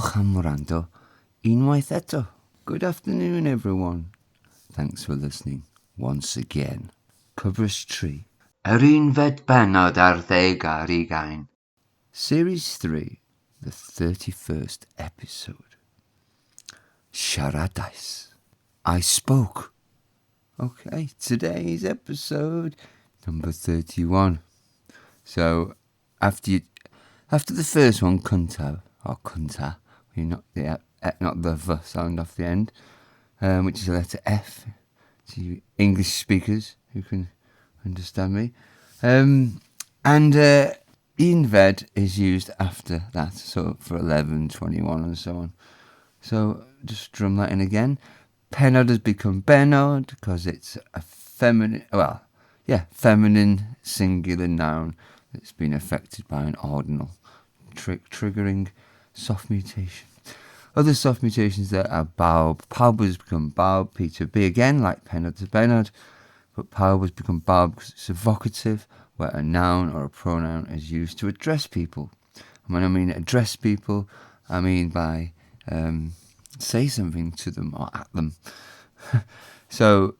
Diolch am wrando. Unwaith eto. Good afternoon, everyone. Thanks for listening once again. Cyfres 3. Unfed Bennod ar Ddeg ar Hugain. Series 3, the 31st episode. Siaradais. I spoke. Okay, today's episode, number 31. So, after the first one, cunta, or cunta, you knock the v sound off the end, which is the letter F, to you English speakers who can understand me. And Unfed is used after that, so for 11, 21 and so on. So, just drum that in again. Bennod has become Bennod because it's a feminine singular noun that's been affected by an ordinal, triggering soft mutation. Other soft mutations there are Baub. Paub has become Baub, Peter B again, like Bennod to Bennod, but Paub has become Baub because it's evocative, where a noun or a pronoun is used to address people. And when I mean address people, I mean by say something to them or at them. So,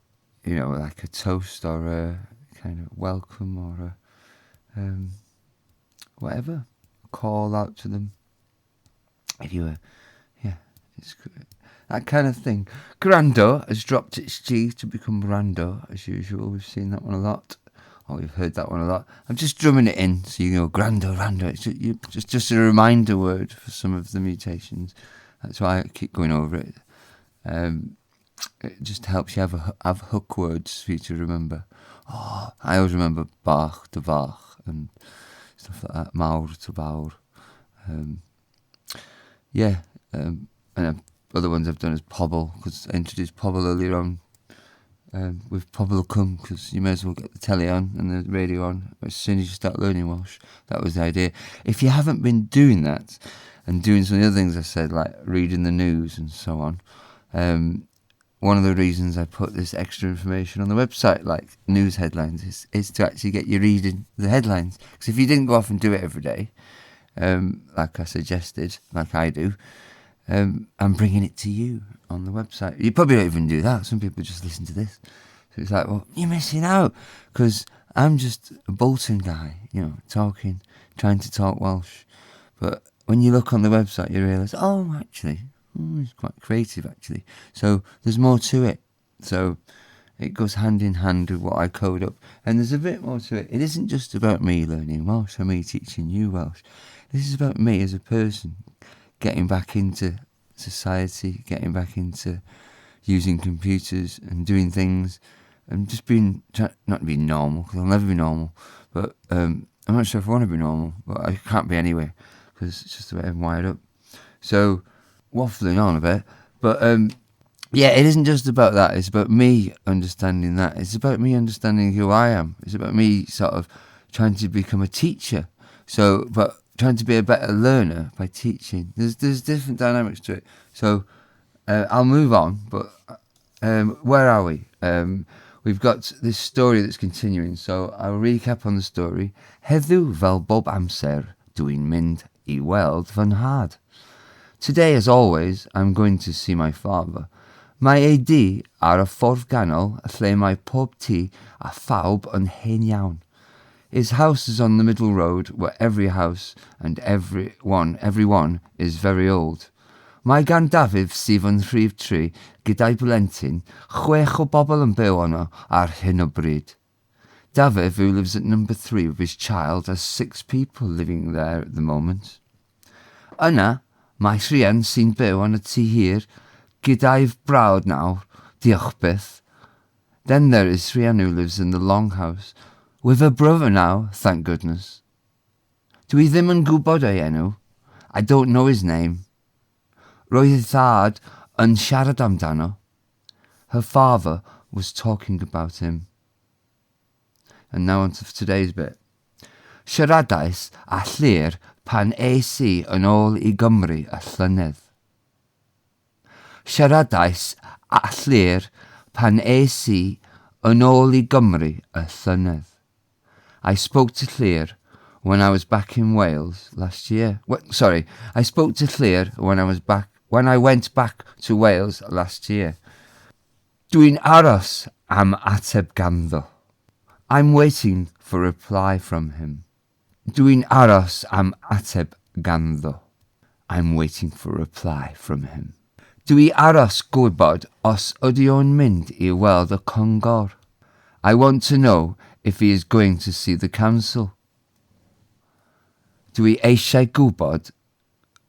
like a toast or a kind of welcome or a whatever, call out to them. If you were, it's that kind of thing. Grando has dropped its G to become Rando, as usual. We've seen that one a lot, or we've heard that one a lot. I'm just drumming it in, so you go Grando, Rando. It's just a reminder word for some of the mutations. That's why I keep going over it. It just helps you have hook words for you to remember. Oh, I always remember Bach to Bach and stuff like that. Maur to Baur. And other ones I've done is Pobble, because I introduced Pobble earlier on with Pobble Come, because you may as well get the telly on and the radio on as soon as you start learning Welsh. That was the idea. If you haven't been doing that and doing some of the other things I said, like reading the news and so on, one of the reasons I put this extra information on the website, like news headlines, is to actually get you reading the headlines. Because if you didn't go off and do it every day, like I suggested, like I do, I'm bringing it to you on the website. You probably don't even do that. Some people just listen to this. So it's like, well, you're missing out, because I'm just a Bolton guy, trying to talk Welsh. But when you look on the website, you realise, it's quite creative, actually. So there's more to it. So it goes hand in hand with what I code up. And there's a bit more to it. It isn't just about me learning Welsh or me teaching you Welsh. This is about me as a person getting back into society, getting back into using computers and doing things, and just not being normal, because I'll never be normal, but I'm not sure if I want to be normal, but I can't be anyway, because it's just the way I'm wired up. So, waffling on a bit, but it isn't just about that. It's about me understanding that. It's about me understanding who I am. It's about me sort of trying to become a teacher. So, but trying to be a better learner by teaching. There's different dynamics to it. So I'll move on, but where are we? We've got this story that's continuing, so I'll recap on the story. Heddiw fel bob amser dwi'n mynd I weld fy nhad. Today, as always, I'm going to see my father. Mae ei di ar y ffordd ganol, lle mae pob tŷ a phawb yn hen iawn. His house is on the middle road, where every house and everyone is very old. Mae gan Dafydd sydd yn rhif 3 gyda'i blentyn, 6 o bobl yn byw yno ar hyn o bryd. Dafydd, who lives at number 3 with his child, has 6 people living there at the moment. Yna, mae rhian sy'n byw yn y tŷ hir gyda'i brawd nawr, diolch byth. Then there is rhian who lives in the long house, with a brother now, thank goodness. Dwi ddim yn gwybod ei enw. I don't know his name. Roedd ei thad yn siarad amdano. Her father was talking about him. And now on to today's bit. Siaradais a llir pan es I yn ôl I Gymru y llynedd. Siaradais a llir pan es I yn ôl I Gymru y llynedd. I spoke to Llyr when I was back in Wales last year. I spoke to Llŷr when I went back to Wales last year. Dwi'n aros am ateb ganddo. I'm waiting for a reply from him. Dwi'n aros am ateb ganddo. I'm waiting for a reply from him. Dwi aros gwybod os ydy o'n mynd I weld y Cyngor. I want to know if he is going to see the council. Dwi eisiau gwybod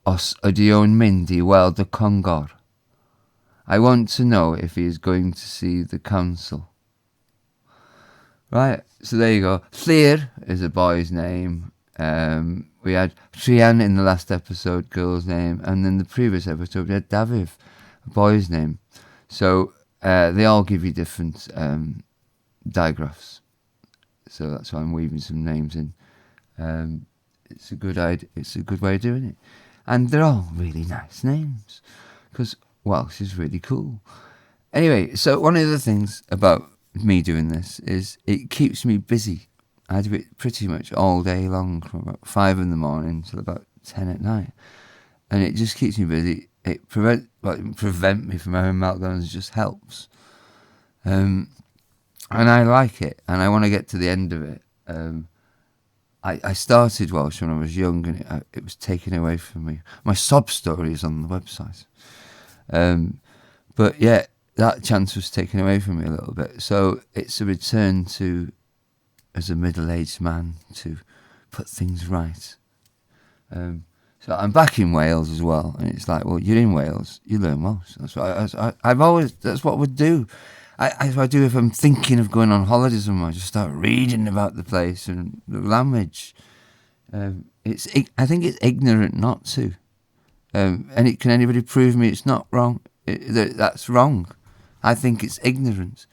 os ydy o'n mynd I weld y Cyngor. I want to know if he is going to see the council. Right, so there you go. Llŷr is a boy's name. We had Rhian in the last episode, girl's name, and then the previous episode we had Daviv, a boy's name. So they all give you different digraphs. So that's why I'm weaving some names in. It's a good idea. It's a good way of doing it, and they're all really nice names because Welsh is really cool. Anyway, so one of the things about me doing this is it keeps me busy. I do it pretty much all day long from about 5 in the morning till about 10 at night. And it just keeps me busy. It prevent me from having meltdowns. It just helps. And I like it. And I want to get to the end of it. I started Welsh when I was young and it was taken away from me. My sob story is on the website. But yeah, that chance was taken away from me a little bit. So it's a return to, as a middle-aged man, to put things right. So I'm back in Wales as well, and it's like, well, you're in Wales, you learn Welsh. That's what I've always. That's what I would do. I do if I'm thinking of going on holiday somewhere. I just start reading about the place and the language. I think it's ignorant not to. And can anybody prove me it's not wrong? That's wrong. I think it's ignorant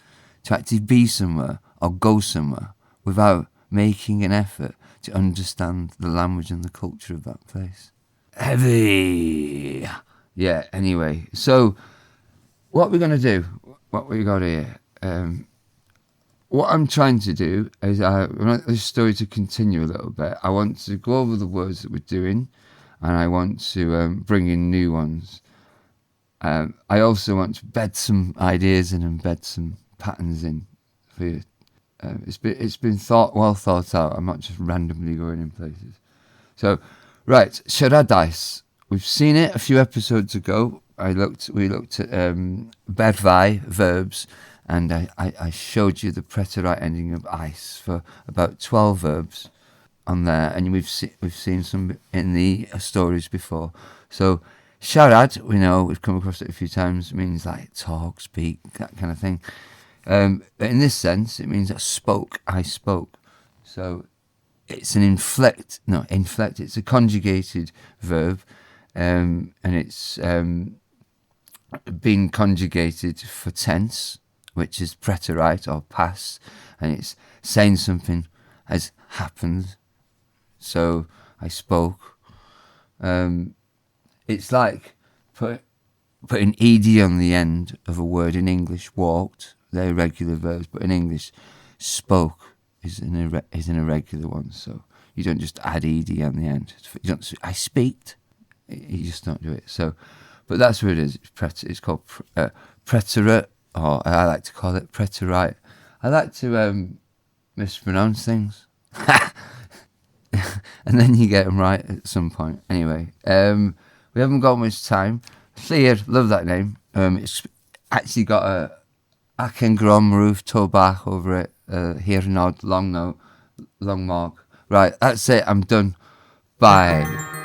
to actually be somewhere or go somewhere without making an effort to understand the language and the culture of that place. Heavy! Yeah, anyway. So, what we're going to do, what we got here, what I'm trying to do is I want this story to continue a little bit. I want to go over the words that we're doing, and I want to bring in new ones. I also want to bed some ideas in and bed some patterns in for you. It's been well thought out. I'm not just randomly going in places. So, right, Siaradais. We've seen it a few episodes ago. We looked at berfau, verbs, and I showed you the preterite ending of ice for about 12 verbs on there, and we've seen some in the stories before. So siarad, we know, we've come across it a few times, it means like talk, speak, that kind of thing. But in this sense, it means I spoke. So it's it's a conjugated verb, and it's been conjugated for tense, which is preterite or past, and it's saying something has happened. So I spoke. It's like putting ed on the end of a word in English. Walked, they're irregular verbs, but in English, spoke is an irregular one. So you don't just add ed on the end. You don't say, I speaked. You just don't do it. So, but that's what it is. It's called preterite, or I like to call it preterite. I like to mispronounce things. And then you get them right at some point. Anyway, we haven't got much time. Llŷr, love that name. It's actually got a acengrom roof toe back over it. Hirnod, long note, long mark. Right, that's it. I'm done. Bye.